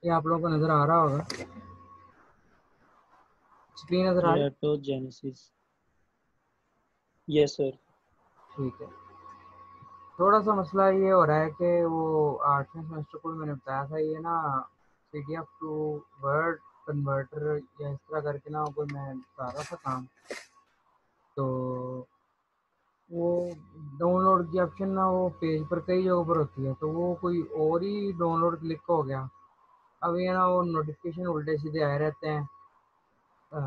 ये आप लोगों को नज़र आ रहा होगा, स्क्रीन नज़र आ रही? टेराटोजेनेसिस। Yes sir. ठीक है। थोड़ा सा मसला ये हो रहा है कि वो 8वें सेमेस्टर को भी मैंने बताया था, ये ना पीडीएफ टू वर्ड कन्वर्टर या इस तरह करके ना कोई मैं बता रहा था काम, तो वो डाउनलोड की ऑप्शन ना वो पेज पर कई जगहों पर होती है, तो वो कोई और ही डाउनलोड क्लिक हो गया। अब ये ना वो नोटिफिकेशन उल्टे सीधे आए रहते हैं, अ,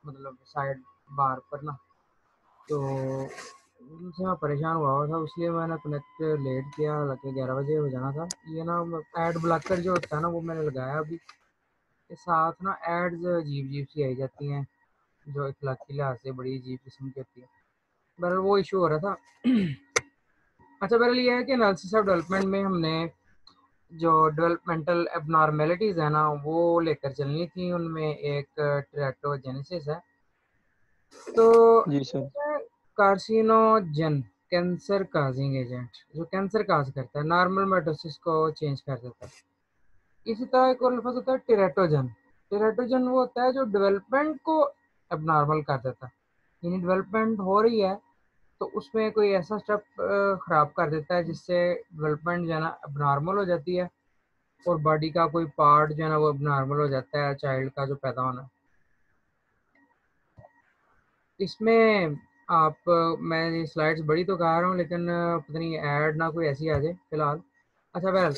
मतलब साइड बार पर ना, तो उनसे मैं परेशान हुआ था, इसलिए मैंने कनेक्ट लेट किया, हालांकि 11 बजे हो जाना था। ये ना ऐड ब्लॉकर जो होता है ना वो मैंने लगाया अभी, के साथ ना एड्स अजीब अजीब सी आई जाती हैं, जो इखलाकी लिहाज से बड़ी अजीब किस्म की होती है। बहरहाल वो इशू हो रहा था। अच्छा, बहरहाल ये है कि एनालिसिस ऑफ डेवलपमेंट में हमने जो डेवलपमेंटल एबनॉर्मेलिटीज़ है ना वो लेकर चलनी थी, उनमें एक टेराटोजेनेसिस है। तो जी sir. Carcinogen, cancer causing agent, जो कैंसर काज करता है, नॉर्मल माइटोसिस को चेंज कर देता है। इसी तरह एक और लफ्ज होता है टेराटोजन। टेराटोजन वो होता है जो डेवलपमेंट को एबनॉर्मल कर देता है, यानी डेवलपमेंट हो रही है तो उसमें कोई ऐसा स्टेप खराब कर देता है जिससे डेवलपमेंट जो है ना एबनॉर्मल हो जाती है, और बॉडी का कोई पार्ट जो है ना वो एबनॉर्मल हो जाता है, चाइल्ड का जो पैदा होना है। इसमें आप मैं ये स्लाइड्स बड़ी तो कहा रहा हूँ, लेकिन पता नहीं ऐड ना कोई ऐसी आ जाए फिलहाल। अच्छा बहरहाल,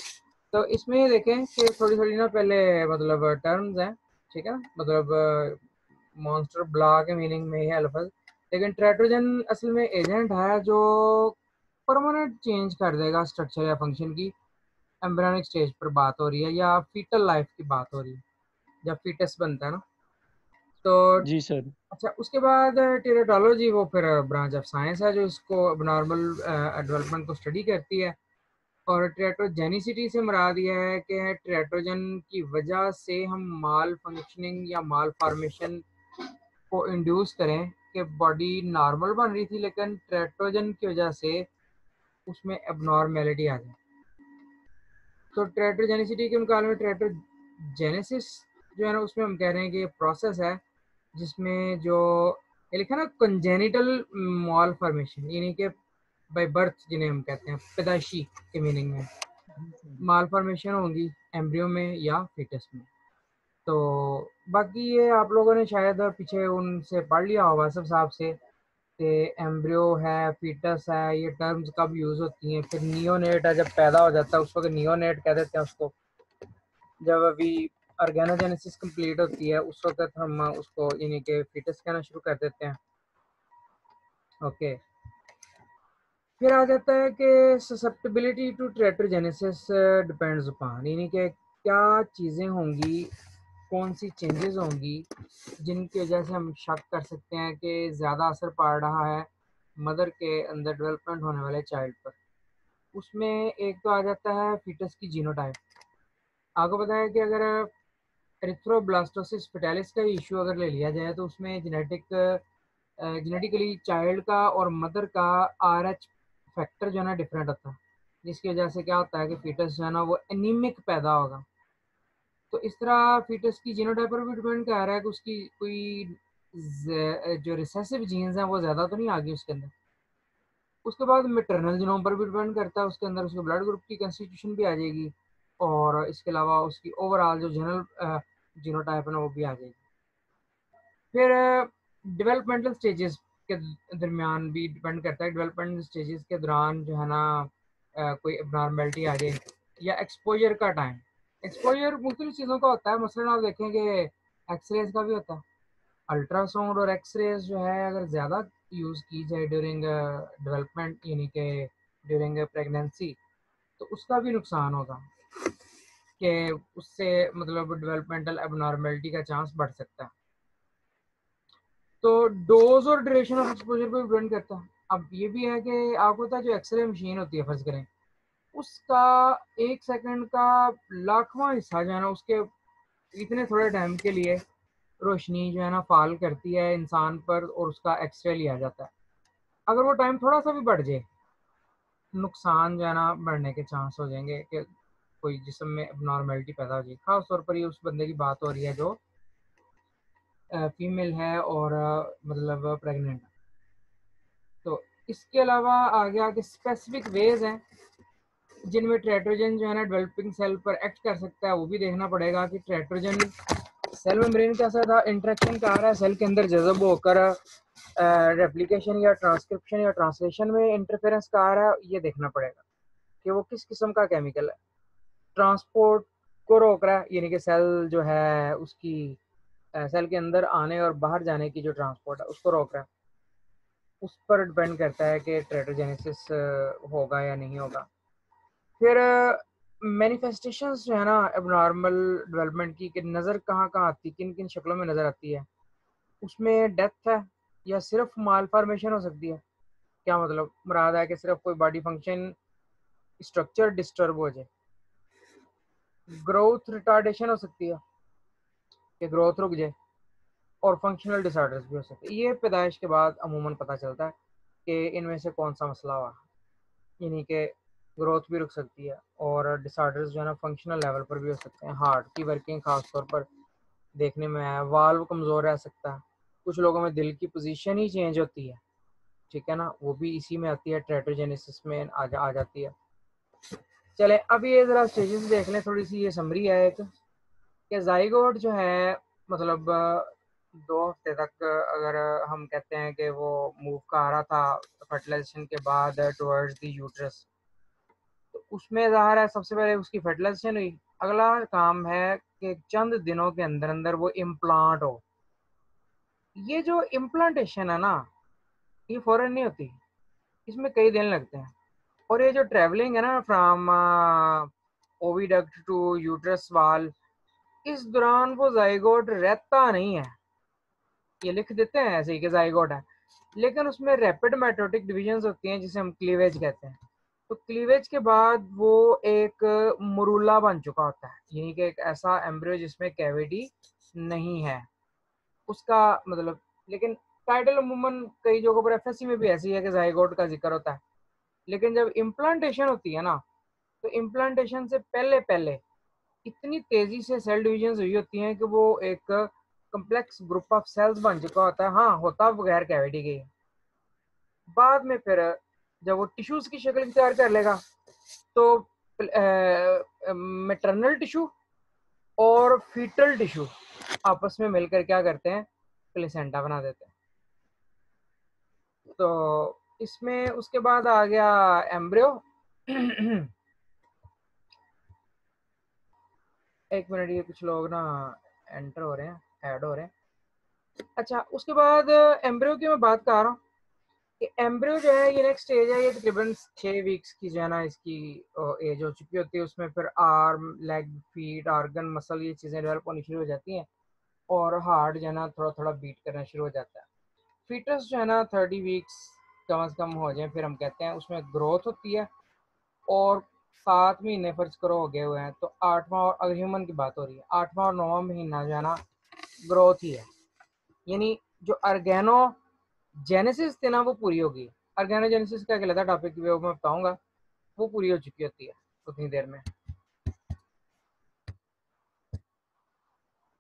तो इसमें ये देखें कि थोड़ी थोड़ी ना पहले मतलब टर्म्स हैं, ठीक है ना, मतलब मॉन्स्टर ब्ला के मीनिंग में है लफज, लेकिन ट्रेट्रोजन असल में एजेंट है जो परमानेंट चेंज कर देगा स्ट्रक्चर या फंक्शन की। एम्ब्रियोनिक स्टेज पर बात हो रही है या फीटल लाइफ की बात हो रही है, जब फीटस बनता है ना, तो जी सर। अच्छा उसके बाद टेरेटोलॉजी वो फिर ब्रांच ऑफ साइंस है जो इसको नॉर्मल डेवलपमेंट को स्टडी करती है। और टेरेटोजेनिसिटी से मुराद यह है कि टेरेटोजन की वजह से हम माल फंक्शनिंग या माल फॉर्मेशन को इंड्यूस करें कि बॉडी नॉर्मल बन रही थी लेकिन टेरेटोजन की वजह से उसमें एबनॉर्मेलिटी आ जाए। तो टेरेटोजेनिसिटी के मुकाबले में टेरेटोजेनेसिस जो है ना उसमें हम कह रहे हैं कि ये प्रोसेस है जिसमें जो ये लिखा ना कंजेनिटल मॉल फॉर्मेशन, यानी कि बाय बर्थ जिन्हें हम कहते हैं पैदाइशी के मीनिंग में माल फॉर्मेशन होंगी एम्ब्रियो में या फीटस में। तो बाकी ये आप लोगों ने शायद पीछे उनसे पढ़ लिया होगा सब साहब से कि एम्ब्रियो है, फीटस है, ये टर्म्स कब यूज़ होती हैं, फिर नियोनेट है, जब पैदा हो जाता है उस वक्त नियोनेट कह देते हैं उसको, जब अभी ऑर्गेनोजेनेसिस कंप्लीट होती है उस वक्त हम उसको यानी कि फीटस कहना शुरू कर देते हैं। ओके, फिर आ जाता है कि ससेप्टिबिलिटी टू टेरेटोजेनेसिस डिपेंड्स अपॉन, यानी कि क्या चीज़ें होंगी, कौन सी चेंजेस होंगी जिनकी वजह से हम शक कर सकते हैं कि ज़्यादा असर पड़ रहा है मदर के अंदर डेवलपमेंट होने वाले चाइल्ड पर। उसमें एक तो आ जाता है फीटस की जीनोटाइप। आपको पता है कि अगर एरिथ्रोब्लास्टोसिस फेटालिस का इशू अगर ले लिया जाए तो उसमें जेनेटिकली चाइल्ड का और मदर का RH फैक्टर जो है ना डिफरेंट होता है, जिसकी वजह से क्या होता है कि फीटस जो है ना वो एनीमिक पैदा होगा। तो इस तरह फीटस की जीनोटाइप पर भी डिपेंड कर रहा है कि उसकी कोई जो रिसेसिव जीन्स हैं वो ज़्यादा तो नहीं आ गई उसके अंदर। उसके बाद मेटरनल जीनोम पर भी डिपेंड करता है, उसके अंदर उसके ब्लड ग्रुप की कंस्टिट्यूशन भी आ जाएगी, और इसके अलावा उसकी ओवरऑल जो जनरल जीनोटाइप है ना वो भी आ जाएगी। फिर डेवलपमेंटल स्टेजेस के दरमियान भी डिपेंड करता है, डेवलपमेंटल स्टेजेस के दौरान जो है ना कोई एबनॉर्मेलिटी आ जाए, या एक्सपोजर का टाइम। एक्सपोजर मुख्तलिफ चीज़ों का होता है, मसलन आप देखेंगे एक्सरेज का भी होता है। अल्ट्रासाउंड और एक्सरेज जो है अगर ज़्यादा यूज़ की जाए ड्यूरिंग डेवलपमेंट यानी कि ड्यूरिंग प्रेगनेंसी, तो उसका भी नुकसान होगा कि उससे मतलब डेवलपमेंटल एबनॉर्मेलिटी का चांस बढ़ सकता है। तो डोज और ड्यूरेशन ऑफ एक्सपोजर पे डिपेंड करता है। अब ये भी है कि आपको पता है जो एक्सरे मशीन होती है फर्ज करें, उसका 1 सेकंड का लाखवां हिस्सा जो है ना उसके इतने थोड़े टाइम के लिए रोशनी जो है ना फॉल करती है इंसान पर और उसका एक्सरे लिया जाता है। अगर वो टाइम थोड़ा सा भी बढ़ जाए, नुकसान जो है ना बढ़ने के चांस हो जाएंगे कि कोई जिस्म में एबनॉर्मेलिटी पैदा हो जाए, खास तौर पर ये उस बंदे की बात हो रही है जो फीमेल है और मतलब प्रेग्नेंट है। तो इसके अलावा आगे आगे स्पेसिफिक वेज हैं जिनमें ट्रेट्रोजन जो है ना डेवलपिंग सेल पर एक्ट कर सकता है, वो भी देखना पड़ेगा कि ट्रेट्रोजन सेल मेम्ब्रेन के साथ इंटरेक्शन कर रहा है, सेल के अंदर जज़ब होकर रेप्लिकेशन या ट्रांसक्रिप्शन या ट्रांसलेशन में इंटरफेरेंस कर रहा है, ये देखना पड़ेगा कि वो किस किस्म का केमिकल है। ट्रांसपोर्ट को रोक रहा है, यानी कि सेल जो है उसकी सेल के अंदर आने और बाहर जाने की जो ट्रांसपोर्ट है उसको रोक रहा है, उस पर डिपेंड करता है कि ट्रेटोजेनेसिस होगा या नहीं होगा। फिर मैनिफेस्टेशंस जो है ना एबनॉर्मल डेवलपमेंट की, कि नज़र कहाँ कहाँ आती है, किन किन शक्लों में नज़र आती है, उसमें डेथ है या सिर्फ माल फॉर्मेशन हो सकती है। क्या मतलब, मुराद है कि सिर्फ कोई बॉडी फंक्शन स्ट्रक्चर डिस्टर्ब हो जाए। ग्रोथ रिटार्डेशन हो सकती है कि ग्रोथ रुक जाए, और फंक्शनल डिसऑर्डर्स भी हो सकते हैं। ये पैदाइश के बाद अमूमन पता चलता है कि इनमें से कौन सा मसला हुआ, यानी कि ग्रोथ भी रुक सकती है और डिसऑर्डर्स जो है ना फंक्शनल लेवल पर भी हो सकते हैं। हार्ट की वर्किंग खास तौर पर देखने में आया, वाल्व कमज़ोर रह सकता है, कुछ लोगों में दिल की पोजीशन ही चेंज होती है, ठीक है ना, वो भी इसी में आती है, ट्रेटोजेनेसिस में आ जाती है। चले अब ये ज़रा स्टेजेस देख लें, थोड़ी सी ये समरी है एक, कि जाइगोट जो है मतलब 2 हफ्ते तक अगर हम कहते हैं कि वो मूव कर आ रहा था फर्टिलाइजेशन के बाद टुवर्ड्स द यूट्रस, तो उसमें ज़ाहिर है सबसे पहले उसकी फर्टिलाइजेशन हुई। अगला काम है कि चंद दिनों के अंदर अंदर वो इम्प्लांट हो। ये जो इम्प्लांटेशन है ना, ये फ़ौरन नहीं होती, इसमें कई दिन लगते हैं। और ये जो ट्रैवलिंग है ना फ्रॉम ओविडक्ट टू यूट्रस वाल, इस दौरान वो जाइगोट रहता नहीं है। ये लिख देते हैं ऐसे ही कि जाइगोट है, लेकिन उसमें रैपिड माइटोटिक डिविजन्स होती हैं जिसे हम क्लीवेज कहते हैं। तो क्लीवेज के बाद वो एक मुरुला बन चुका होता है, यानी कि एक ऐसा एम्ब्रियो जिसमें कैविटी नहीं है उसका मतलब। लेकिन टाइटल अमूमन कई जगहों पर एफएससी में भी ऐसी है कि जाइगोट का जिक्र होता है, लेकिन जब इम्प्लांटेशन होती है ना, तो इम्प्लांटेशन से पहले पहले इतनी तेजी से सेल डिविजन हुई होती हैं कि वो एक कम्प्लेक्स ग्रुप ऑफ सेल्स बन चुका होता है। हाँ, होता बगैर कैविटी के। बाद में फिर जब वो टिश्यूज की शक्ल इख्तियार कर लेगा, तो मैटरनल टिश्यू और फीटल टिश्यू आपस में मिलकर क्या करते हैं, प्लेसेंटा बना देते हैं। तो इसमें उसके बाद आ गया एम्ब्रियो। एक मिनट, ये कुछ लोग ना एंटर हो रहे हैं, ऐड हो रहे हैं। अच्छा, उसके बाद एम्ब्रियो की मैं बात कर रहा हूँ कि एम्ब्रियो जो है ये नेक्स्ट स्टेज है, ये तकरीबन 6 वीक्स की जो है ना इसकी एज हो चुकी होती है। उसमें फिर arm, leg, feet, organ, muscle, ये चीज़ें डेवलप होनी शुरू हो जाती हैं और हार्ट जो है ना थोड़ा थोड़ा बीट करना शुरू हो जाता है। फीटस जो है ना 30 वीक्स कम से कम हो जाए फिर हम कहते हैं उसमें ग्रोथ होती है, और 7 महीने फर्ज करो हो गए हुए हैं, तो 8वां, और अगर ह्यूमन की बात हो रही है, 8वां और 9वां महीना जो है ना ग्रोथ ही है, यानी जो अर्गेनो जेनेसिस थी ना वो पूरी होगी। ऑर्गेनोजेनेसिस का एक अलग टॉपिक भी मैं बताऊंगा, वो पूरी हो चुकी होती है उतनी देर में।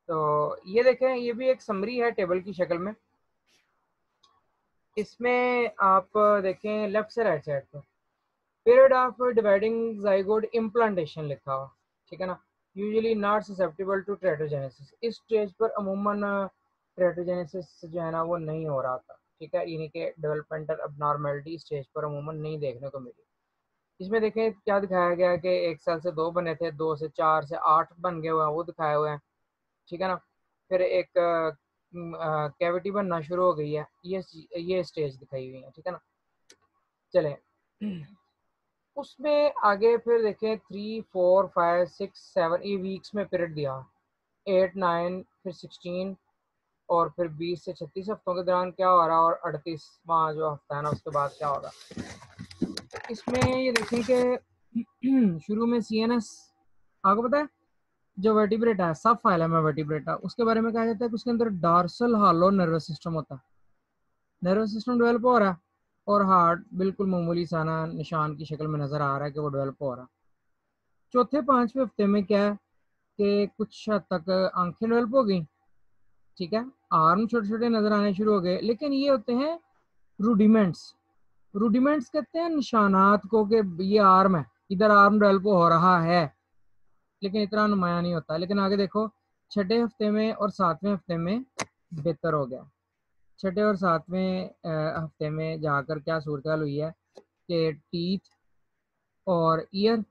तो ये देखें, ये भी एक समरी है टेबल की शक्ल में। इसमें आप देखें लेफ्ट से राइट साइड पर period of dividing zygote implantation लिखा हुआ, ठीक है ना, यूजुअली नॉट ससेप्टेबल टू ट्रेटोजेनेसिस। इस स्टेज पर अमूमन ट्रेटोजेनेसिस जो है ना वो नहीं हो रहा था, ठीक है, यानी कि डेवलपमेंटल अबनॉर्मेलिटी स्टेज पर अमूमन नहीं देखने को मिली। इसमें देखें क्या दिखाया गया है कि 1 सेल से 2 बने थे, 2 से 4 से 8 बन गए हुए हैं, वो दिखाए हुए हैं, ठीक है ना। फिर एक कैविटी बनना शुरू हो गई है, ये स्टेज दिखाई हुई है, ठीक है ना। चलें उसमें आगे फिर देखें 3, 4, 5, 6, 7 ये वीक्स में पीरियड दिया, 8, 9, फिर 16, और फिर 20 से 36 हफ्तों के दौरान क्या हो रहा है, और 38वां जो हफ्ता है ना उसके बाद क्या होगा। इसमें ये देखें कि शुरू में CNS, आपको पता है जो वर्टिब्रेटा है, सब फाइलम है वर्टिब्रेटा, उसके बारे में कहा जाता है कि उसके अंदर डार्सल हालो नर्वस सिस्टम होता है। नर्वस सिस्टम डेवलप हो रहा है और हार्ट बिल्कुल मामूली साना निशान की शक्ल में नजर आ रहा है कि वो डेवलप हो रहा है। चौथे पांचवें हफ्ते में क्या है कि कुछ हद तक आंखें डेवलप हो गई, ठीक है, आर्म छोटे छोटे नजर आने शुरू हो गए, लेकिन ये होते हैं रूडिमेंट्स। रूडिमेंट्स कहते हैं निशानात को कि ये आर्म है, इधर आर्म डेवलप हो रहा है, लेकिन इतना नुमाया नहीं होता। लेकिन आगे देखो, छठे हफ्ते में और सातवें हफ्ते में बेहतर हो गया। छठे और सातवें हफ्ते में जाकर क्या सूरत हाल हुई है कि टीथ और ईयर,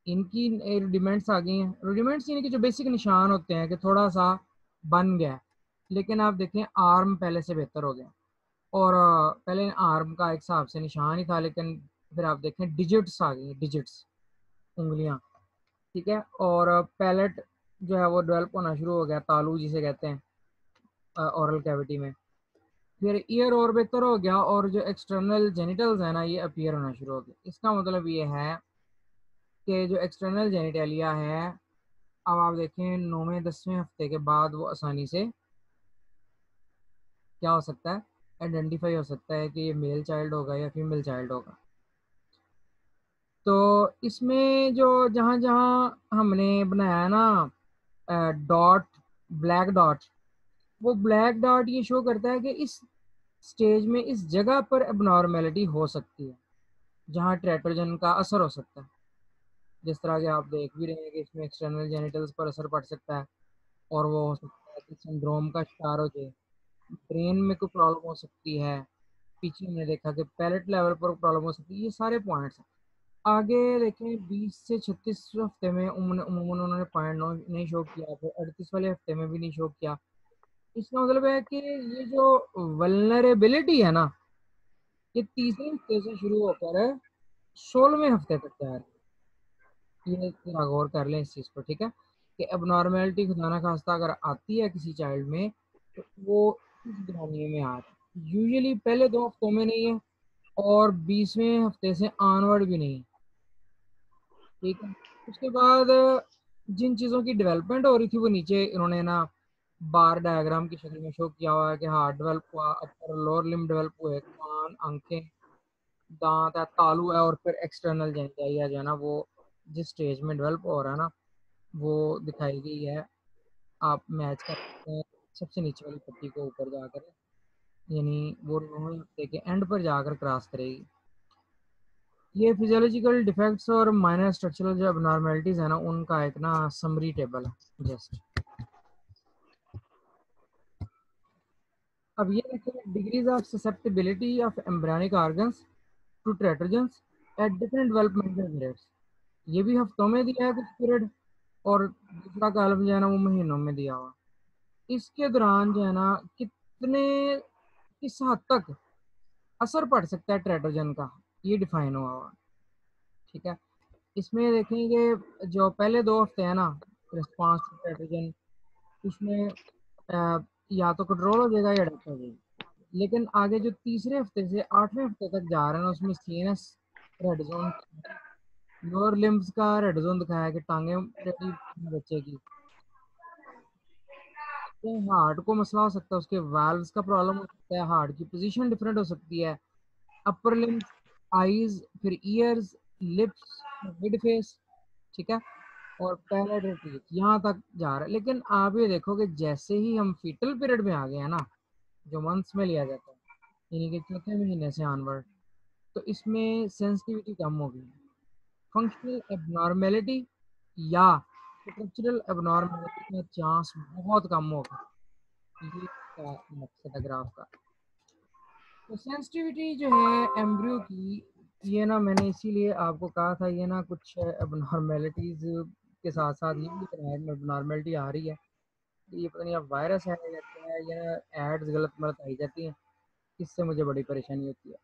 इनकी रूडिमेंट्स आ गई हैं। रूडिमेंट्स यानी कि जो बेसिक निशान होते हैं कि थोड़ा सा बन गया है। लेकिन आप देखें आर्म पहले से बेहतर हो गया, और पहले आर्म का एक हिसाब से निशान ही था, लेकिन फिर आप देखें डिजिट्स आ गई, डिजिट्स, उंगलियां, ठीक है। और पैलेट जो है वो डेवलप होना शुरू हो गया, तालू जिसे कहते हैं ओरल कैविटी में। फिर ईयर और बेहतर हो गया, और जो एक्सटर्नल जेनिटल्स है ना, ये अपीयर होना शुरू हो गया। इसका मतलब ये है कि जो एक्सटर्नल जेनिटेलिया है, अब आप देखें 9वें 10वें हफ्ते के बाद वो आसानी से क्या हो सकता है, आइडेंटिफाई हो सकता है कि ये मेल चाइल्ड होगा या फीमेल चाइल्ड होगा। तो इसमें जो जहाँ जहाँ हमने बनाया ना डॉट, ब्लैक डॉट, वो ब्लैक डॉट ये शो करता है कि इस स्टेज में इस जगह पर एबनॉर्मेलिटी हो सकती है, जहाँ ट्रेटोजन का असर हो सकता है। जिस तरह के आप देख भी रहे हैं कि इसमें एक्सटर्नल जेनिटल्स पर असर पड़ सकता है, और वो हो सकता है कि सिंड्रोम का शिकार हो जाए, ब्रेन में कोई प्रॉब्लम हो सकती है, पीछे हमने देखा कि पैलेट लेवल पर प्रॉब्लम हो सकती है। ये सारे पॉइंट्स हैं। आगे देखें 20 से 36 हफ्ते में उन्होंने उन्होंने पॉइंट नहीं शो किया, फिर 38 वाले हफ्ते में भी नहीं शो किया। इसका मतलब है कि ये जो वल्नरेबिलिटी है ना, ये तीसरे हफ्ते से शुरू होकर 16वें हफ्ते तक तैयार है। ये जरा गौर कर लें इस चीज़ पर, ठीक है, कि अब खुदा ना खास्ता अगर आती है किसी चाइल्ड में, तो वो इस दौरानिए में आ रही है। यूजुअली पहले 2 हफ्तों में नहीं है, और 20वें हफ्ते से ऑनवर्ड भी नहीं, ठीक है। उसके बाद जिन चीज़ों की डेवलपमेंट हो रही थी वो नीचे इन्होंने ना बार डायग्राम की शक्ल में शो किया हुआ है कि हार्ट डेवलप हुआ, अपर लोअर लिम्ब डेवलप हुए, कान, आंखें, दांत है, तालू है, और फिर एक्सटर्नल जेनिटालिया जो है ना वो जिस स्टेज में डेवलप हो रहा है ना, वो दिखाई गई है। आप मैच कर सकते हैं सबसे नीचे वाली पट्टी को ऊपर जाकर, यानी वो 9वें हफ्ते के एंड पर जाकर क्रॉस करेगी। ये फिजियोलॉजिकल डिफेक्ट्स और माइनर स्ट्रक्चरल जो abnormalities है ना, उनका एक ना समरी टेबल है जस्ट। अब ये देखिए, degrees of susceptibility of embryonic organs to teratogens at different developmental periods. ये भी हफ्तों में दिया है कुछ पीरियड, और दूसरा कॉलम जो है ना वो महीनों में दिया हुआ। इसके दौरान जो है ना कितने, किस हद तक असर पड़ सकता है ट्रेटोजन का, ये डिफाइन हुआ हुआ, ठीक है। इसमें देखेंगे जो पहले 2 हफ्ते हैं ना, रिस्पॉन्स टू ट्रेटोजन, उसमें या तो कंट्रोल हो जाएगा या डेथ हो जाएगी। लेकिन आगे जो तीसरे हफ्ते से 8वें हफ्ते तक जा रहे हैं ना, उसमें CNS red zone, lower limbs का रेड जोन दिखाया कि टांगे रेडी बच्चे की, तो हार्ट को मसला हो सकता है, उसके वाल्व्स का प्रॉब्लम हो सकता है, हार्ट की पोजीशन डिफरेंट हो सकती है, अपर लिम्स, आईज, फिर ईयर्स, लिप्स, मिड फेस, ठीक है, और पैलेट टीथ, यहाँ तक जा रहा है। लेकिन आप ये देखो कि जैसे ही हम फीटल पीरियड में आ गए हैं ना, जो मंथ्स में लिया जाता है, यानी कि चौथे महीने से ऑनवर्ड, तो इसमें सेंसिटिविटी कम होगी, फंक्शनल एबनॉर्मेलिटी या स्ट्रक्चरल एबनॉर्मेलिटी का चांस बहुत कम होगा। ये इसका मकसद है ग्राफ का। तो सेंसिटिविटी जो है एम्ब्रियो की, ये ना मैंने इसीलिए आपको कहा था, ये ना कुछ एबनॉर्मेलिटीज के साथ साथ ये भी एबनॉर्मेलिटी आ रही है। ये पता नहीं अब वायरस है या क्या है, या एड्स गलत मलत आई जाती हैं, इससे मुझे बड़ी परेशानी होती है।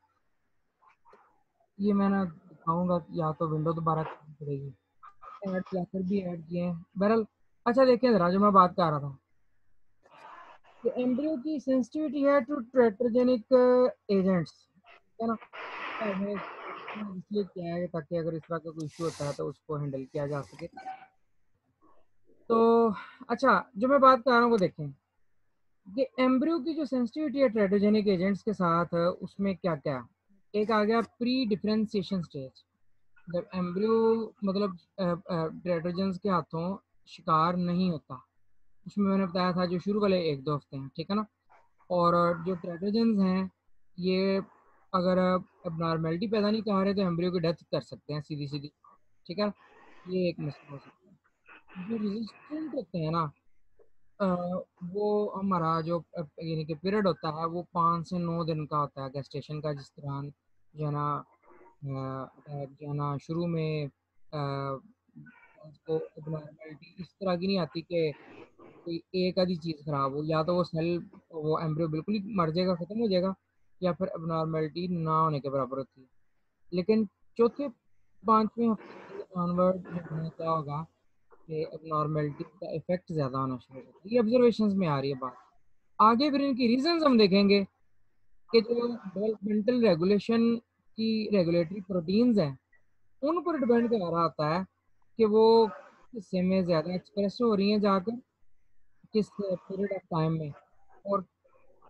ये मैं ना दिखाऊंगा कि या तो विंडो दोबारा करनी पड़ेगी, ऐड जाकर भी ऐड किए हैं बहरहाल। अच्छा देखिए ज़रा, जो मैं बात कर रहा था कि एम्ब्रियो की सेंसिटिविटी है टू ट्रेटोजेनिक एजेंट्स, है ना, हमें इसलिए किया है ताकि अगर इस तरह का कोई इशू होता है तो उसको हैंडल किया जा सके। तो अच्छा, जो मैं बात कर रहा हूँ वो देखें कि एम्ब्रियो की जो सेंसिटिविटी है ट्रेटोजेनिक एजेंट्स के साथ उसमें क्या क्या, एक आ गया प्री डिफरेंशिएशन स्टेज, जब एम्ब्रियो मतलब टेराटोजन्स के हाथों शिकार नहीं होता, उसमें मैंने बताया था जो शुरू वाले 1-2 हफ्ते हैं, ठीक है ना। और जो टेराटोजन्स हैं ये अगर abnormality पैदा नहीं कर रहे तो एम्ब्रियो की डेथ कर सकते हैं सीधी सीधी, ठीक है। ये एक मसला हो सकता है। जो रेजिस्टेंट होते हैं ना, अ, वो हमारा जो यानी कि पीरियड होता है वो 5 से 9 दिन का होता है गेस्टेशन का, जिस दौरान जो है ना जो है ना शुरू में उसको abnormality इस तरह की नहीं आती कि कोई एक आधी चीज़ खराब हो, या तो वो सेल वो एम्ब्रियो बिल्कुल ही मर जाएगा, खत्म हो जाएगा, या फिर abnormality ना होने के बराबर होती है। लेकिन चौथे 5वें हफ्ते से ऑनवर्ड जो है क्या होगा कि abnormality का इफेक्ट ज़्यादा होना शुरू हो जाता है। ये ऑब्जर्वेशंस में आ रही है बात। आगे फिर इनकी रीजंस हम देखेंगे कि जो डेवलपमेंटल रेगुलेशन की रेगुलेटरी प्रोटीन्स हैं उन पर डिपेंड कर रहा होता है कि वो हिस्से में ज़्यादा एक्सप्रेस हो रही हैं जाकर, किस पीरियड ऑफ टाइम में, और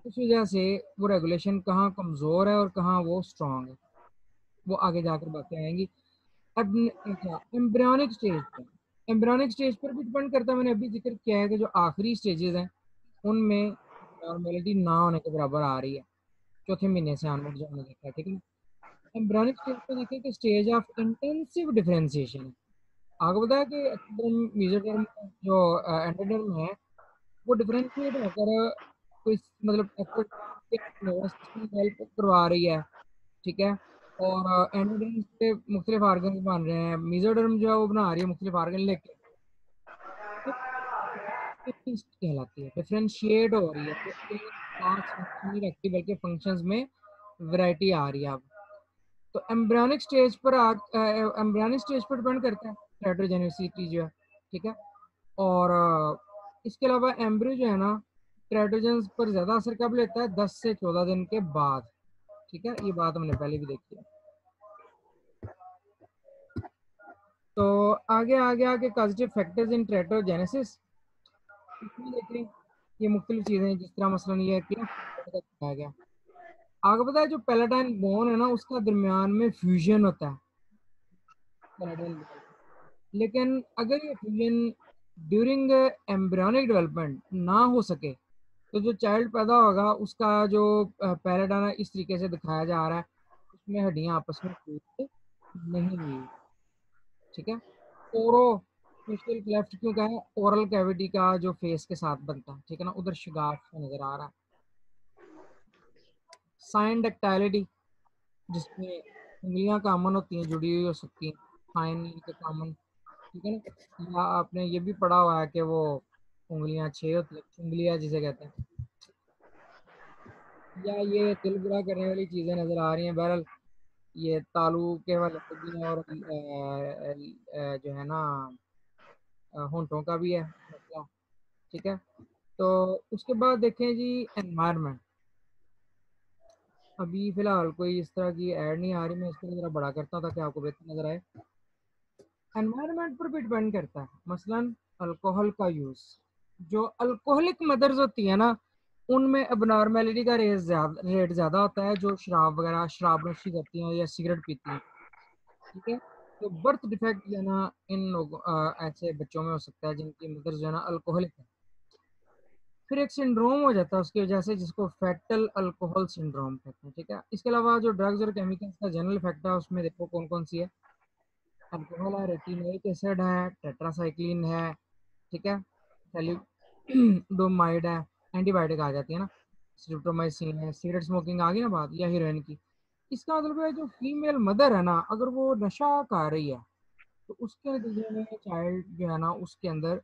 उस वजह से वो रेगुलेशन कहाँ कमज़ोर है और कहाँ वो स्ट्रांग है। वो आगे जाकर बातें आएंगी। अब अच्छा, एम्ब्रियोनिक स्टेज पे, एम्ब्रियोनिक स्टेज पर भी डिपेंड करता है। मैंने अभी जिक्र किया है कि जो आखिरी स्टेजेस हैं उनमें नॉर्मेलिटी ना होने के बराबर आ रही है, चौथे महीने से ऑनवर्ड जो हमने देखा है, ठीक है। एम्ब्रियोनिक स्टेज पे देखिए कि स्टेज ऑफ इंटेंसिव डिफरेंशिएशन है। आगे बताया कि एक्टोडर्म मेसोडर्म जो एंडोडर्म है वो डिफरेंशिएट होकर कोई मतलब नर्वस सिस्टम डेवलप करवा रही है, ठीक है। और एंडोडर्म से मुख्तलिफ आर्गन बन रहे हैं, मेसोडर्म जो है वो बना रही है मुख्तलिफ आर्गन, लेकिन कहलाती है, डिफरेंशिएट हो रही है, तो एक खास फंक्शन नहीं रखती बल्कि फंक्शंस में वैरायटी आ रही है अब। तो एम्ब्रियोनिक स्टेज पर डिपेंड करता है टेराटोजेनिसिटी जो है, ठीक है। और इसके अलावा एम्ब्रियो जो है ना टेराटोजेंस पर ज़्यादा असर कब लेता है, 10 से 14 दिन के बाद, ठीक है। ये बात हमने पहले भी देखी है। तो आगे आगे आगे पॉजिटिव फैक्टर्स इन टेराटोजेनेसिस, इसमें देखें ये मुख्तलिफ चीज़ें हैं, जिस तरह मसलन ये है कि ना बताया गया। आगे पता है जो पैलेटाइन बोन है ना उसका दरमियान में फ्यूजन होता है पैलेटाइन बोन, लेकिन अगर ये फ्यूजन ड्यूरिंग एम्ब्रियोनिक डेवलपमेंट ना हो सके तो जो चाइल्ड पैदा होगा उसका जो पैराडाना इस तरीके से दिखाया जा रहा है, उसमें हड्डियां आपस में टूट नहीं हुई, ठीक है। ओरो फेशियल क्लेफ्ट क्यों कहा है, ओरल कैविटी का जो फेस के साथ बनता है, ठीक है ना, उधर शिगाफ नजर आ रहा है। साइन डक्टाइलिटी, जिसमें उंगलियां कॉमन होती हैं, जुड़ी हुई हो सकती हैं, साइन के कॉमन, ठीक है ना। या आपने ये भी पढ़ा हुआ है कि वो उंगलियां 6 होती हैं, उंगलियां जिसे कहते हैं। या ये दिल बुरा करने वाली चीजें नजर आ रही हैं। बहरहाल ये तालु के वाले भी हैं, और जो है ना होंठों का भी है मसला, ठीक है। तो उसके बाद देखें जी एनवायरनमेंट। अभी फिलहाल कोई इस तरह की ऐड नहीं आ रही, मैं इसको जरा बड़ा करता हूँ ताकि आपको बेहतर नजर आए। एनवायरनमेंट पर भी डिपेंड करता है, मसलन अल्कोहल का यूज़, जो अल्कोहलिक मदर्स होती है ना उनमें abnormality का रेट ज़्यादा होता है, जो शराब वगैरह शराब नोशी करती हैं या सिगरेट पीती हैं, ठीक है। तो बर्थ डिफेक्ट जो है ना इन लोगों ऐसे बच्चों में हो सकता है जिनकी मदर जो है ना अल्कोहलिक है। फिर एक सिंड्रोम हो जाता है उसकी वजह से जिसको फैटल अल्कोहल सिंड्रोम कहते हैं, ठीक है। इसके अलावा जो ड्रग्स और केमिकल्स का जनरल इफेक्ट है उसमें देखो कौन कौन सी है। अल्कोहल है, रेटिनोइक एसिड है, टेट्रासाइक्लिन है, ठीक है, थैलिडोमाइड है, एंटीबायोटिक आ जाती है ना, स्ट्रिप्टोमाइसिन है, सिगरेट स्मोकिंग आ गई ना बात, या हीरोइन की। इसका मतलब है जो फीमेल मदर है ना अगर वो नशा कर रही है तो उसके नतीजे में चाइल्ड जो है ना उसके अंदर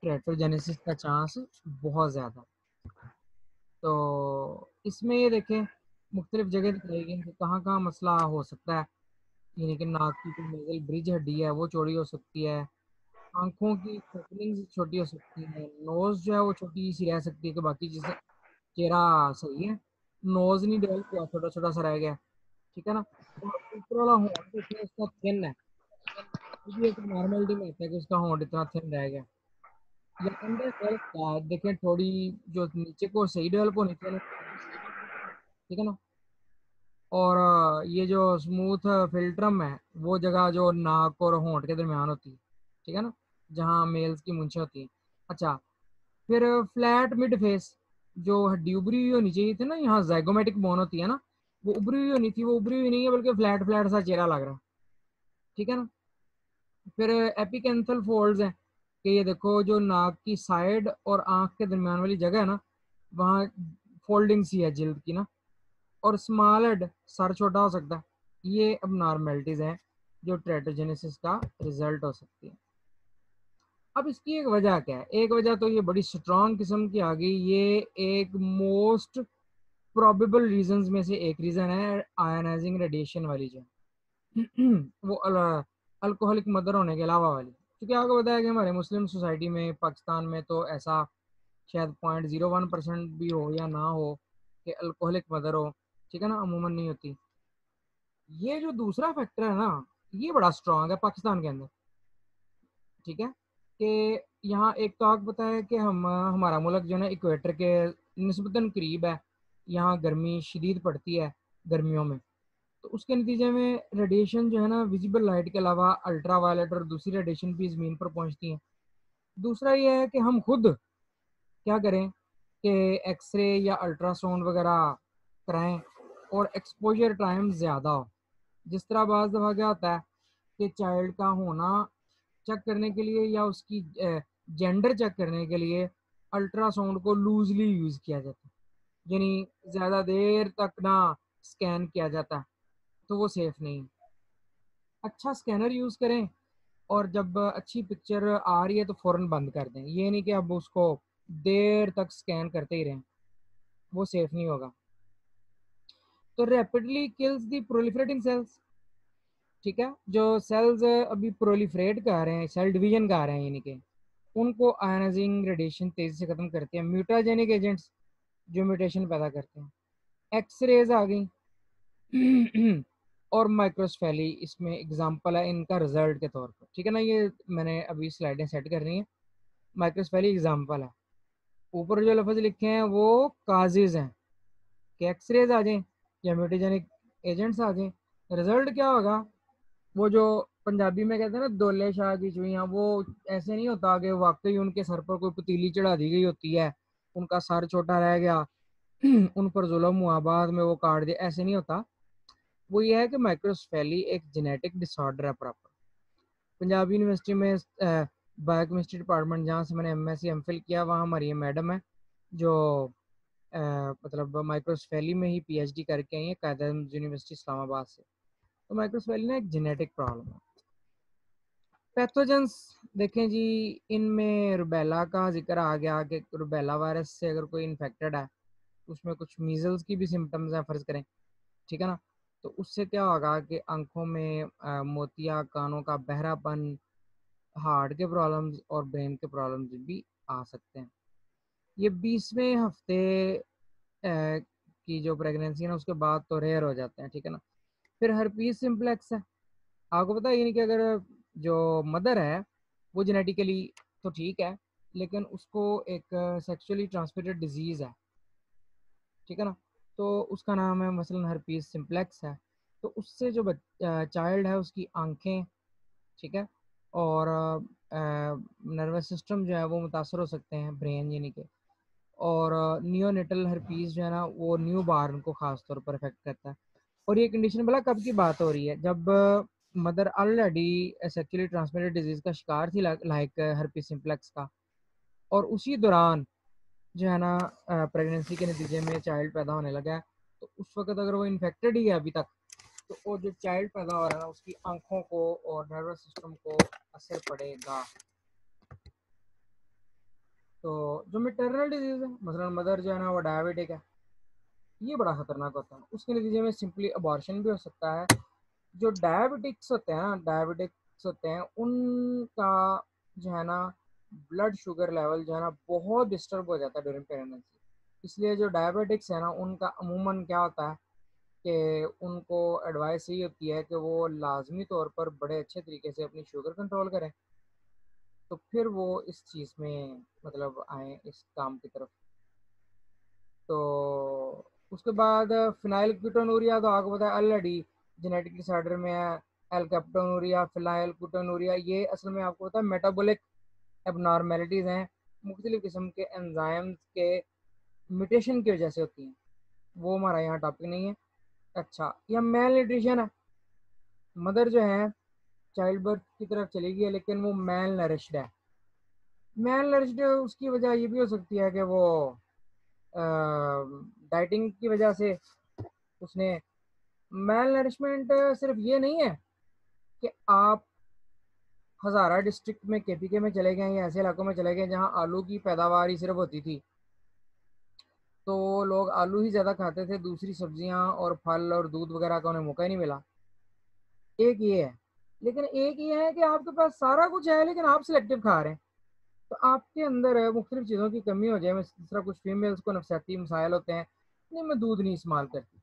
टेराटोजेनेसिस का चांस बहुत ज़्यादा है। तो इसमें ये देखें मुख्तलिफ जगह दिखाई गई कि कहाँ कहाँ मसला हो सकता है, यानी कि नाक की जो नेजल ब्रिज हड्डी है वो चौड़ी हो सकती है, आंखों की ओपनिंग छोटी हो सकती है, नोज जो है वो छोटी सी रह सकती है कि बाकी जैसे चेहरा सही है, नोज नहीं डेवलप हुआ, छोटा छोटा सा रह गया, ठीक है ना। और ऊपर वाला होंठ देखिए उसका थिन है, ये भी एक नॉर्मलिटी में आता है कि उसका होंठ इतना थिन रह गया। या अंडर डेवलप देखें थोड़ी जो नीचे को सही डेवलप होनी चाहिए, ठीक है ना। और ये जो स्मूथ फिल्ट्रम है वो जगह जो नाक और होंठ के दरमियान होती है, ठीक है ना, जहाँ मेल्स की मूंछें होती हैं। अच्छा, फिर फ्लैट मिड फेस, जो हड्डी उभरी हुई होनी चाहिए थी ना, यहाँ जाइगोमेटिक बोन होती है ना, वो उभरी हुई होनी थी, वो उभरी हुई नहीं है, बल्कि फ्लैट फ्लैट सा चेहरा लग रहा है, ठीक है ना। फिर एपिकेंथल फोल्ड्स हैं, कि ये देखो जो नाक की साइड और आंख के दरमियान वाली जगह है ना, वहाँ फोल्डिंग सी है जिल्द की ना। और स्मॉल हेड, सर छोटा हो सकता है। ये अब नॉर्मेलिटीज हैं जो टेरेटोजेनेसिस का रिजल्ट हो सकती है। अब इसकी एक वजह क्या है, एक वजह तो ये बड़ी स्ट्रॉन्ग किस्म की आ गई, ये एक मोस्ट प्रोबेबल रीजंस में से एक रीजन है आयनाइजिंग रेडिएशन वाली, जो वो अल्कोहलिक मदर होने के अलावा वाली। क्योंकि आपको बताया कि हमारे मुस्लिम सोसाइटी में, पाकिस्तान में तो ऐसा शायद 0.01% भी हो या ना हो कि अल्कोहलिक मदर हो, ठीक है ना, अमूमन नहीं होती। ये जो दूसरा फैक्टर है ना, ये बड़ा स्ट्रांग है पाकिस्तान के अंदर, ठीक है, कि यहाँ एक तो आपको पता है कि हमारा मुल्क जो है ना इक्वेटर के निस्बतन करीब है, यहाँ गर्मी शदीद पड़ती है गर्मियों में, तो उसके नतीजे में रेडिएशन जो है ना विजिबल लाइट के अलावा अल्ट्रा वायलेट और दूसरी रेडिएशन भी ज़मीन पर पहुंचती हैं। दूसरा ये है कि हम खुद क्या करें कि एक्सरे या अल्ट्रासाउंड वगैरह कराएं और एक्सपोजर टाइम ज़्यादा हो। जिस तरह बाज़ दफ़ा क्या होता है कि चाइल्ड का होना चेक करने के लिए या उसकी जेंडर चेक करने के लिए अल्ट्रासाउंड को लूजली यूज़ किया जाता है, यानी ज़्यादा देर तक ना स्कैन किया जाता है, तो वो सेफ़ नहीं। अच्छा स्कैनर यूज़ करें, और जब अच्छी पिक्चर आ रही है तो फ़ौरन बंद कर दें, ये नहीं कि अब उसको देर तक स्कैन करते ही रहें, वो सेफ़ नहीं होगा। तो रैपिडली किल्स दी प्रोलिफरेटिंग सेल्स, ठीक है, जो सेल्स अभी प्रोलिफरेट कर रहे हैं, सेल डिवीजन कर रहे हैं, यानी कि उनको आयनाइजिंग रेडिएशन तेजी से खत्म करते हैं म्यूटाजेनिक एजेंट्स, जो म्यूटेशन पैदा करते हैं। एक्सरेज आ गई और माइक्रोस्फेली इसमें एग्जांपल है इनका रिजल्ट के तौर पर, ठीक है ना, ये मैंने अभी स्लाइडें सेट कर रही हैं। माइक्रोस्फेली एग्जांपल है, ऊपर जो लफ्ज लिखे हैं वो काजेज हैं कि एक्सरेज आ जाएं या म्यूटेजेनिक एजेंट्स आ जाएं, रिजल्ट क्या होगा, वो जो पंजाबी में कहते हैं ना दोले शाह की चुईयां, वो ऐसे नहीं होता कि वाकई उनके सर पर कोई पतीली चढ़ा दी गई होती है, उनका सर छोटा रह गया उन पर जुल्म हुआ, बाद में वो काट दिया, ऐसे नहीं होता। वो ये है कि माइक्रोस्फेली एक जेनेटिक डिसऑर्डर है प्रॉपर। पंजाब यूनिवर्सिटी में बायोकेमिस्ट्री डिपार्टमेंट, जहाँ से मैंने एमएससी एमफिल किया, वहाँ हमारी ये मैडम है जो अ, मतलब माइक्रोस्फेली में ही पीएचडी करके आई है कायदा यूनिवर्सिटी इस्लामाबाद से। तो माइक्रोस्फेली ना एक जेनेटिक प्रॉब्लम है। पैथोजेंस देखें जी, इनमें रुबेला का जिक्र आ गया कि रुबेला वायरस से अगर कोई इन्फेक्टेड है तो उसमें कुछ मीजल्स की भी सिम्टम्स हैं फर्ज करें, ठीक है ना, तो उससे क्या होगा कि आंखों में मोतिया, कानों का बहरापन, हार्ट के प्रॉब्लम्स और ब्रेन के प्रॉब्लम्स भी आ सकते हैं। ये 20वें हफ्ते की जो प्रेगनेंसी है ना उसके बाद तो रेयर हो जाते हैं, ठीक है ना। फिर हर्पीस सिम्प्लेक्स है, आपको पता है, यानी कि अगर जो मदर है वो जेनेटिकली तो ठीक है, लेकिन उसको एक सेक्सुअली ट्रांसमिटेड डिजीज़ है, ठीक है ना, तो उसका नाम है मसलन हर्पीस सिम्प्लेक्स है। तो उससे जो चाइल्ड है उसकी आंखें, ठीक है, और नर्वस सिस्टम जो है वो मुतासर हो सकते हैं, ब्रेन यानी कि। और नियोनेटल हर्पीस जो है ना वो न्यू बार्न को ख़ास तौर पर अफेक्ट करता है। और ये कंडीशन भला कब की बात हो रही है, जब mother already sexually transmitted disease का शिकार थी, लाइक हर्पीस सिम्प्लेक्स का, और उसी दौरान जो है ना प्रेगनेंसी के नतीजे में चाइल्ड पैदा होने लगा है, तो उस वक्त अगर वो इन्फेक्टेड ही है अभी तक, तो वो जो चाइल्ड पैदा हो रहा है उसकी आंखों को और नर्वस सिस्टम को असर पड़ेगा। तो जो मेटरनल डिजीज़ है, मसलन मदर जो है ना वो डायबिटिक है, ये बड़ा खतरनाक होता है, उसके नतीजे में सिंपली अबॉर्शन भी हो सकता है। जो डायबिटिक्स होते हैं ना, डायबिटिक्स होते हैं उनका जो है ना ब्लड शुगर लेवल जो है ना बहुत डिस्टर्ब हो जाता है ड्यूरिंग प्रेगनेंसी। इसलिए जो डायबिटिक्स है ना उनका अमूमन क्या होता है कि उनको एडवाइस यही होती है कि वो लाजमी तौर पर बड़े अच्छे तरीके से अपनी शुगर कंट्रोल करें, तो फिर वो इस चीज़ में मतलब आए इस काम की तरफ। तो उसके बाद फिनाइल कीटोनूरिया, तो आपको पता है ऑलरेडी जेनेटिक डिसऑर्डर में है। एल्केप्टोनूरिया, फिनाइल कीटोनूरिया, ये असल में आपको पता है मेटाबॉलिक एबनॉर्मेलिटीज़ हैं, मुख्तलिफ़ किस्म के एंजाइम्स के म्यूटेशन की वजह से होती हैं। वो हमारा यहाँ टॉपिक नहीं है। अच्छा, यह मेल न्यूट्रिशन है। मदर जो है चाइल्ड बर्थ की तरफ चली गई है, लेकिन वो मेल नरिश्ड है। मेल नरिश्ड उसकी वजह ये भी हो सकती है कि वो डाइटिंग की वजह से उसने, मेल नरिशमेंट सिर्फ ये नहीं है कि आप हज़ारा डिस्ट्रिक्ट में केपीके में चले गए या ऐसे इलाकों में चले गए जहाँ आलू की पैदावार ही सिर्फ होती थी, तो लोग आलू ही ज़्यादा खाते थे, दूसरी सब्जियां और फल और दूध वगैरह का उन्हें मौका ही नहीं मिला। एक ये है, लेकिन एक ये है कि आपके पास सारा कुछ है लेकिन आप सिलेक्टिव खा रहे हैं, तो आपके अंदर मुख्तलिफ चीज़ों की कमी हो जाए। जिस तरह कुछ फीमेल्स को नफसियाती मसाइल होते हैं, नहीं मैं दूध नहीं इस्तेमाल करती,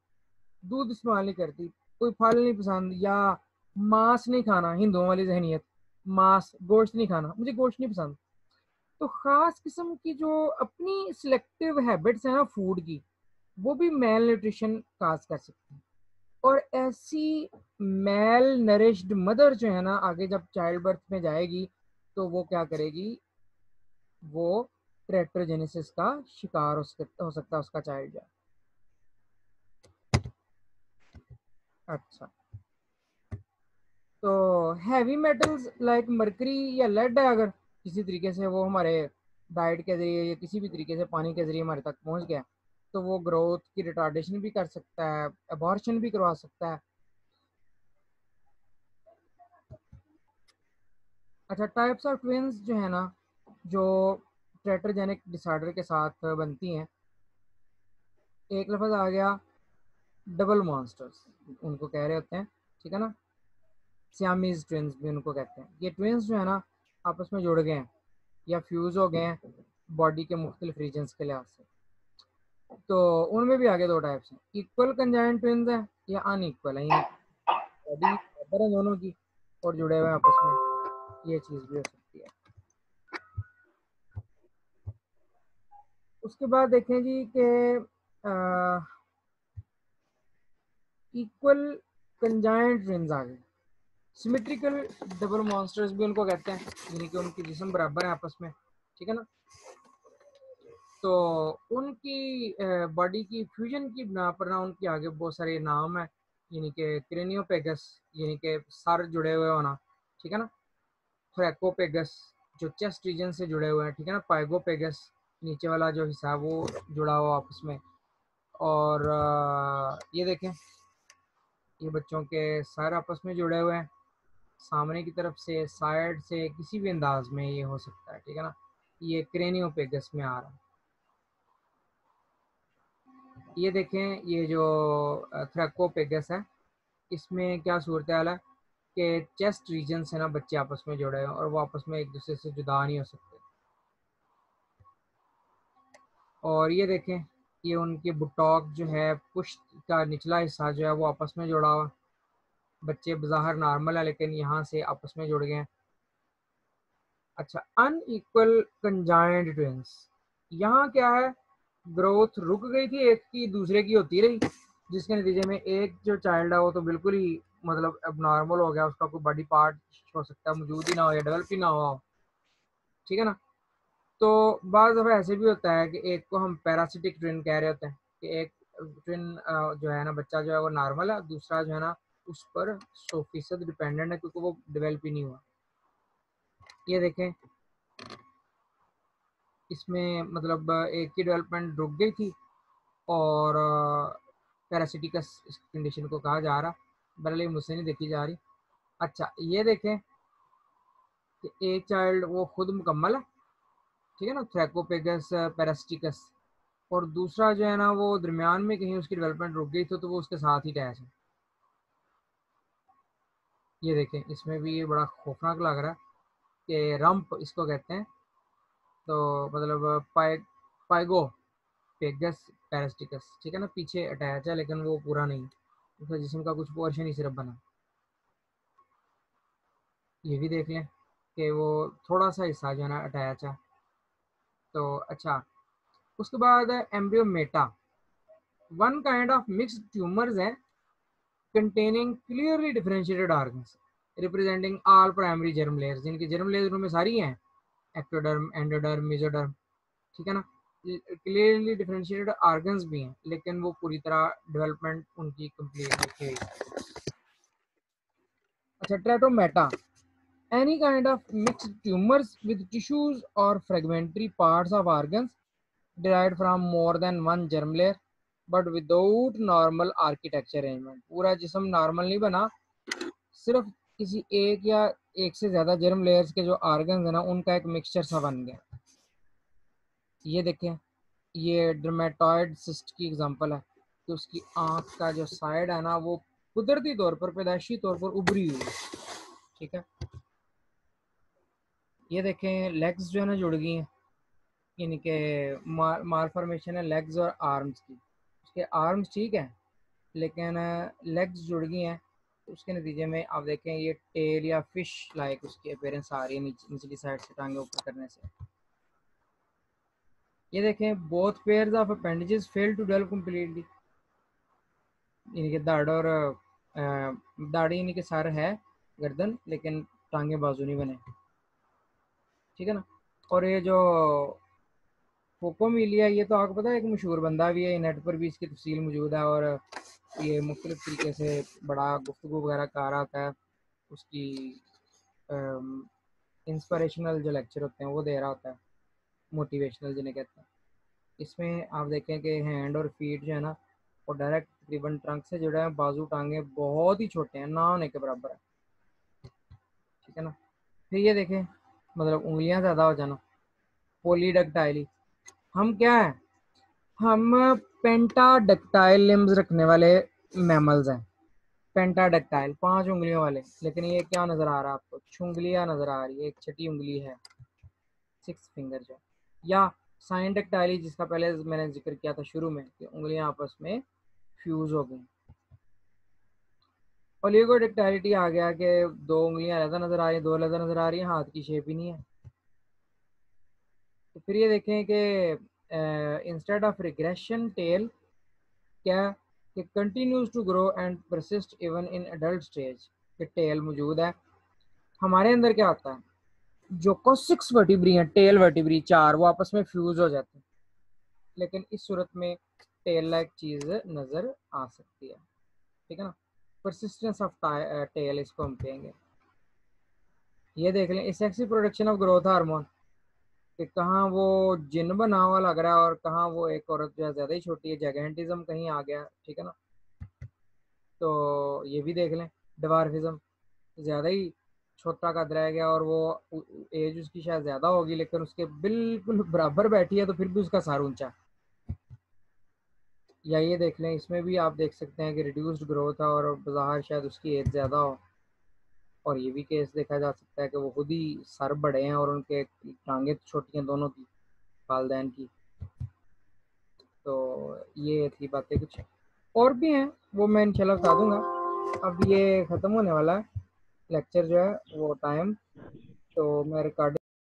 दूध इस्तेमाल नहीं करती, कोई फल नहीं पसंद, या मांस नहीं खाना, हिंदुओं वाली जहनीत, मांस गोश्त नहीं खाना, मुझे गोश्त नहीं पसंद। तो ख़ास किस्म की जो अपनी सिलेक्टिव हैबिट्स हैं ना फूड की, वो भी मेल न्यूट्रिशन काज कर सकती है। और ऐसी मेल नरिश्ड मदर जो है ना, आगे जब चाइल्ड बर्थ में जाएगी तो वो क्या करेगी, वो टेरेट्रोजेनेसिस का शिकार हो सकता है उसका चाइल्ड जो है। अच्छा, तो हैवी मेटल्स लाइक मरकरी या लेड है, अगर किसी तरीके से वो हमारे डाइट के ज़रिए या किसी भी तरीके से पानी के ज़रिए हमारे तक पहुंच गया, तो वो ग्रोथ की रिटार्डेशन भी कर सकता है, अबॉर्शन भी करवा सकता है। अच्छा, टाइप्स ऑफ ट्विंस जो है ना, जो टेट्राजेनिक डिसऑर्डर के साथ बनती हैं, एक लफ्ज़ आ गया डबल मॉन्स्टर्स, उनको कह रहे होते हैं, ठीक है ना, सियामीज ट्विंस भी उनको कहते हैं। ये ट्विंस जो है ना आपस में जुड़ गए हैं या फ्यूज हो गए हैं बॉडी के मुख्तलिफ रीजन्स के लिहाज से। तो उनमें भी आगे दो टाइप्स हैं, इक्वल कंजाइंट ट्विंस हैं या अनइक्वल है, यानी बॉडी बराबर है दोनों की और जुड़े हुए हैं आपस में, ये चीज़ भी हो सकती है। उसके बाद देखें जी कि इक्वल कंजाइंट ट्विंस आ गए, सिमेट्रिकल डबल मॉन्स्टर्स भी उनको कहते हैं, यानी कि उनकी जिस्म बराबर है आपस में, ठीक है ना। तो उनकी बॉडी की फ्यूजन की बिना पर ना उनके आगे बहुत सारे नाम है, यानी कि क्रेनियोपेगस, यानी कि सर जुड़े हुए होना, ठीक है ना, थ्रैकोपेगस जो चेस्ट रीजन से जुड़े हुए हैं, ठीक है ना, पाइगोपेगस नीचे वाला जो हिस्सा है वो जुड़ा हुआ आपस में। और ये देखें, ये बच्चों के सर आपस में जुड़े हुए हैं, सामने की तरफ से, साइड से, किसी भी अंदाज में ये हो सकता है, ठीक है ना, ये क्रेनियोपेगस में आ रहा है। ये देखें, ये जो थ्रैकोपेगस है, इसमें क्या सूरत हाल है कि चेस्ट रीजन से ना बच्चे आपस में जुड़े हैं और वो आपस में एक दूसरे से जुदा नहीं हो सकते। और ये देखें, ये उनके बुटॉक जो है, पुश्त का निचला हिस्सा जो है वो आपस में जुड़ा हुआ, बच्चे बज़ाहिर नॉर्मल है लेकिन यहाँ से आपस में जुड़ गए हैं। अच्छा, अनइक्वल कंजाइंट ट्विंस, यहाँ क्या है, ग्रोथ रुक गई थी, एक की दूसरे की होती रही, जिसके नतीजे में एक जो चाइल्ड है वो तो बिल्कुल ही मतलब अब नॉर्मल हो गया, उसका कोई बॉडी पार्ट हो सकता है मौजूद ही ना हो या डेवलप ही ना हो, ठीक है ना। तो बाज़ दफ़ा ऐसे भी होता है कि एक को हम पैरासिटिक ट्विन कह रहे होते हैं, कि एक ट्विन जो है ना बच्चा जो है वो नॉर्मल है, दूसरा जो है ना उस पर 100% डिपेंडेंट है क्योंकि वो डेवलप ही नहीं हुआ। ये देखें, इसमें मतलब एक की डेवलपमेंट रुक गई थी और पैरासिटिकस इस कंडीशन को कहा जा रहा, बल्कि मुझसे नहीं देखी जा रही। अच्छा, ये देखें कि एक चाइल्ड वो खुद मुकम्मल है, ठीक है ना, थ्रैकोपेगस पैरासिटिकस, और दूसरा जो है ना वो दरमियान में कहीं उसकी डेवलपमेंट रुक गई तो वो उसके साथ ही अटैच है। ये देखें, इसमें भी ये बड़ा खौफनाक लग रहा है कि रंप इसको कहते हैं, तो मतलब पाइगो पेगस पैरासिटिकस, ठीक है ना, पीछे अटैच है लेकिन वो पूरा नहीं, उसका जिस्म का कुछ पोर्शन ही सिर्फ बना। ये भी देख लें कि वो थोड़ा सा हिस्सा जो है ना अटैच है। तो अच्छा, उसके बाद embryo Meta, one kind of mixed tumours है containing clearly differentiated organs representing all primary germ layers, जिनकी germ layers में सारी हैं, ectoderm, endoderm, mesoderm, ठीक है ना। क्लियरली डिफरेंशिएटेड ऑर्गन्स भी हैं, लेकिन वो पूरी तरह डेवलपमेंट उनकी कंप्लीट नहीं हुई। अच्छा, ट्रेटोमेटा, any kind of mixed tumors with tissues or fragmentary parts of organs derived from more than one germ layer but without normal architecture arrangement। पूरा जिस्म नॉर्मल नहीं बना, सिर्फ किसी एक या एक से ज्यादा जर्म लेयर्स के जो ऑर्गन्स है ना, उनका एक मिक्सचर सा बन गया। ये देखें, ये डर्मेटॉइड सिस्ट की एग्जांपल है कि उसकी आंख का जो साइड है ना, वो कुदरती तौर पर, पैदाइशी तौर पर उभरी हुई है, ठीक है। ये देखें, लेग्स जो है ना जुड़ गई हैं, इनके मालफॉर्मेशन है लेग्स और आर्म्स की। उसके आर्म्स ठीक है, लेकिन लेग्स जुड़ गई हैं, उसके नतीजे में आप देखें ये टेल या फिश लाइक उसकी अपीयरेंस आ रही है निचली साइड से टांगे ऊपर करने से। ये देखें, both pairs of appendages fail to develop completely. इनके दाढ़ और दाढ़ी इनके सर है, गर्दन, लेकिन टांगे बाजू नहीं बने, ठीक है ना। और ये जो फोकोमिलिया, ये तो आपको पता है एक मशहूर बंदा भी है, नेट पर भी इसकी तफसील मौजूद है, और ये मुख्तलिफ तरीके से बड़ा गुफ्तगू वगैरह कर रहा होता है, उसकी इंस्पिरेशनल जो लेक्चर होते हैं वो दे रहा होता है, मोटिवेशनल जिन्हें कहते हैं। इसमें आप देखें कि हैंड और फीट जो है ना, वो डायरेक्ट तकरीबन ट्रंक से जुड़ा है, बाजू टांगे बहुत ही छोटे हैं, ना होने के बराबर है, ठीक है ना। फिर ये देखें, मतलब उंगलियां ज़्यादा हो जाना, पोलीडक्टाइली। हम क्या है, हम पेंटाडक्टाइल लिम्स रखने वाले मैमल्स हैं, पेंटाडक्टाइल 5 उंगलियों वाले। लेकिन ये क्या नज़र आ रहा है आपको, छुंगलियाँ नज़र आ रही है, एक छठी उंगली है, 6 फिंगर जो, या साइनडक्टाइली जिसका पहले मैंने जिक्र किया था शुरू में कि उंगलियां आपस में फ्यूज हो गई। ओलिगोडेक्टाइलिटी आ गया कि 2 उंगलियां अलग नजर आ रही हैं, 2 अलग नजर आ रही हैं, हाथ की शेप ही नहीं है। तो फिर ये देखें कि इंस्टेड ऑफ रिग्रेशन टेल क्या कि continues to grow and persist even in adult stage, कि टेल मौजूद है। हमारे अंदर क्या होता है, जो को 6 वर्टिब्री हैं, टेल वर्टिब्री 4, वो आपस में फ्यूज हो जाते हैं, लेकिन इस सूरत में टेल लाइक चीज नजर आ सकती है, ठीक है ना। परसिस्टेंस ऑफ टेल इसको हम कहेंगे। ये देख लें, sexy production of growth hormone, कि कहाँ वो जिन बना हुआ लग रहा है और कहाँ वो एक औरत जो है ज्यादा ही छोटी है, जैगेंटिज्म कहीं आ गया, ठीक है ना। तो ये भी देख लें, डवार्फिज्म, ज्यादा ही छोटा कद रह गया, और वो एज उसकी शायद ज्यादा होगी लेकिन उसके बिल्कुल बराबर बैठी है, तो फिर भी उसका सर ऊंचा। या ये देख लें, इसमें भी आप देख सकते हैं कि रिड्यूस्ड ग्रोथ है और बाहर शायद उसकी एज ज़्यादा हो। और ये भी केस देखा जा सकता है कि वो खुद ही सर बड़े हैं और उनके टांगे छोटी हैं दोनों की, वालदैन की। तो ये थी बातें, कुछ और भी हैं वो मैं इंशाल्लाह बता दूंगा। अब ये ख़त्म होने वाला है लेक्चर जो है वो टाइम, तो मैं रिकॉर्डिंग